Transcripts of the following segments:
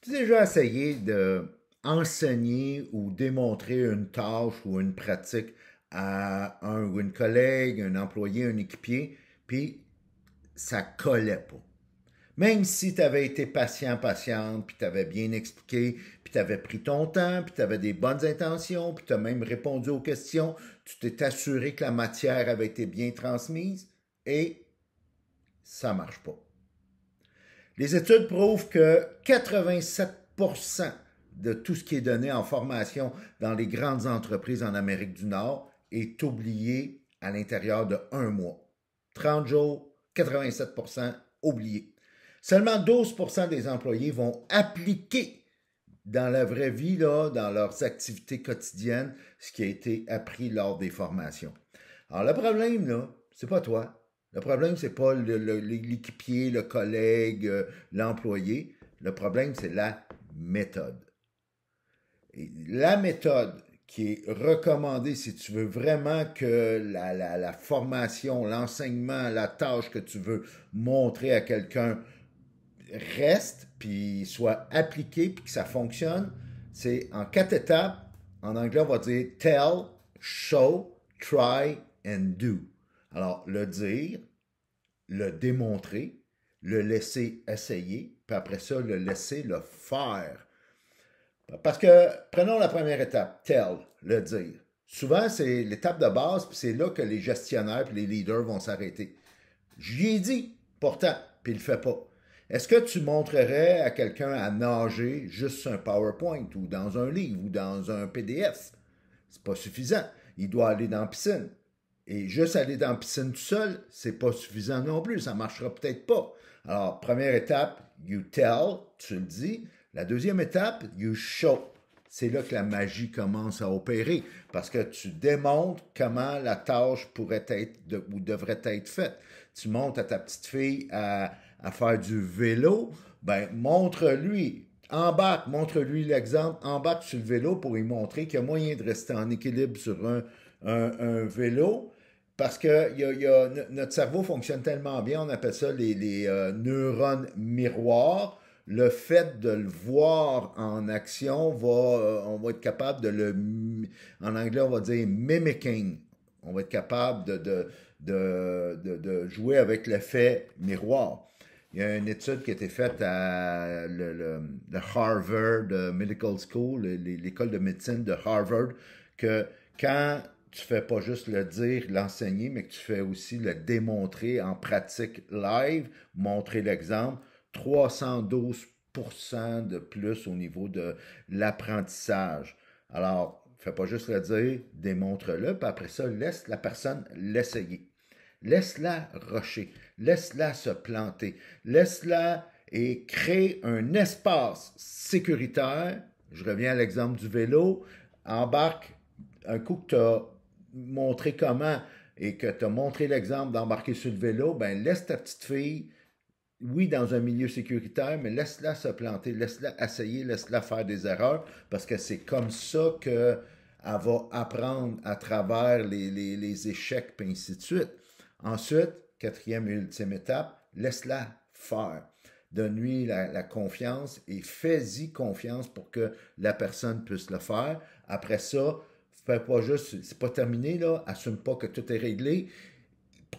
Tu as déjà essayé de enseigner ou démontrer une tâche ou une pratique à un ou une collègue, un employé, un équipier, puis ça collait pas. Même si tu avais été patient, patiente, puis tu avais bien expliqué, puis tu avais pris ton temps, puis tu avais des bonnes intentions, puis tu as même répondu aux questions, tu t'es assuré que la matière avait été bien transmise et ça marche pas. Les études prouvent que 87% de tout ce qui est donné en formation dans les grandes entreprises en Amérique du Nord est oublié à l'intérieur de un mois. 30 jours, 87% oublié. Seulement 12% des employés vont appliquer dans la vraie vie, là, dans leurs activités quotidiennes, ce qui a été appris lors des formations. Alors, le problème, là, c'est pas toi. Le problème, c'est pas l'équipier, le collègue, l'employé. Le problème, c'est la méthode. Et la méthode qui est recommandée si tu veux vraiment que la formation, l'enseignement, la tâche que tu veux montrer à quelqu'un reste, puis soit appliqué, puis que ça fonctionne, c'est en 4 étapes. En anglais, on va dire tell, show, try and do. Alors, le dire, le démontrer, le laisser essayer, puis après ça, le laisser le faire. Parce que, prenons la première étape, tell, le dire. Souvent, c'est l'étape de base, puis c'est là que les gestionnaires et les leaders vont s'arrêter. J'y ai dit, pourtant, puis il le fait pas. Est-ce que tu montrerais à quelqu'un à nager juste sur un PowerPoint ou dans un livre ou dans un PDF? C'est pas suffisant. Il doit aller dans la piscine. Et juste aller dans la piscine tout seul, c'est pas suffisant non plus. Ça marchera peut-être pas. Alors, première étape, you tell, tu le dis. La deuxième étape, you show. C'est là que la magie commence à opérer parce que tu démontres comment la tâche pourrait être ou devrait être faite. Tu montres à ta petite fille à faire du vélo, ben montre-lui, embarque, montre-lui l'exemple, embarque sur le vélo pour lui montrer qu'il y a moyen de rester en équilibre sur un vélo. Parce que notre cerveau fonctionne tellement bien, on appelle ça les neurones miroirs. Le fait de le voir en action on va être capable en anglais on va dire mimicking. On va être capable de jouer avec l'effet miroir. Il y a une étude qui a été faite à le Harvard Medical School, l'école de médecine de Harvard, que quand tu fais pas juste le dire, l'enseigner, mais que tu fais aussi le démontrer en pratique live, montrer l'exemple, 312% de plus au niveau de l'apprentissage. Alors, fais pas juste le dire, démontre-le, puis après ça, laisse la personne l'essayer. Laisse-la rocher, laisse-la se planter, laisse-la et crée un espace sécuritaire. Je reviens à l'exemple du vélo. Embarque un coup que tu as montré comment et que tu as montré l'exemple d'embarquer sur le vélo, ben laisse ta petite fille, oui, dans un milieu sécuritaire, mais laisse-la se planter, laisse-la essayer, laisse-la faire des erreurs, parce que c'est comme ça qu'elle va apprendre à travers les échecs, et ainsi de suite. Ensuite, quatrième et ultime étape, laisse-la faire. Donne-lui la confiance et fais-y confiance pour que la personne puisse le faire. Après ça, fais pas juste, c'est pas terminé là, assume pas que tout est réglé.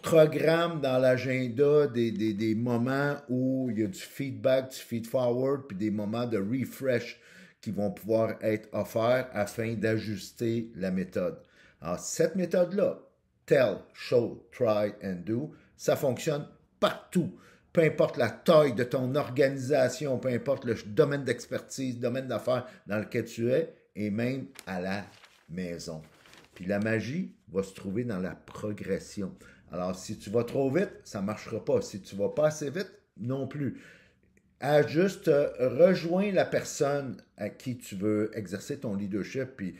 Programme dans l'agenda des moments où il y a du feedback, du feed-forward, puis des moments de refresh qui vont pouvoir être offerts afin d'ajuster la méthode. Alors, cette méthode-là, tell, show, try and do, ça fonctionne partout. Peu importe la taille de ton organisation, peu importe le domaine d'expertise, domaine d'affaires dans lequel tu es, et même à la maison. Puis la magie va se trouver dans la progression. Alors, si tu vas trop vite, ça ne marchera pas. Si tu vas pas assez vite, non plus. Juste rejoins la personne à qui tu veux exercer ton leadership, puis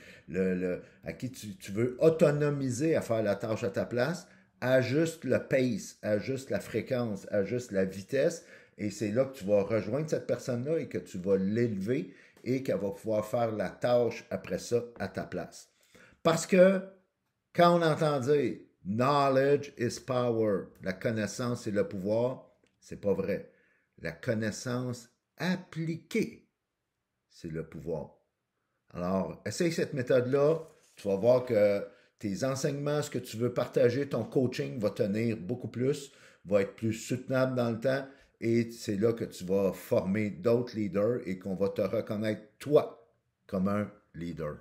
à qui tu veux autonomiser à faire la tâche à ta place. Ajuste le pace, ajuste la fréquence, ajuste la vitesse, et c'est là que tu vas rejoindre cette personne-là et que tu vas l'élever et qu'elle va pouvoir faire la tâche après ça à ta place. Parce que quand on entend dire knowledge is power, la connaissance c'est le pouvoir, c'est pas vrai. La connaissance appliquée c'est le pouvoir. Alors, essaye cette méthode-là, tu vas voir que tes enseignements, ce que tu veux partager, ton coaching va tenir beaucoup plus, va être plus soutenable dans le temps, et c'est là que tu vas former d'autres leaders et qu'on va te reconnaître, toi, comme un leader.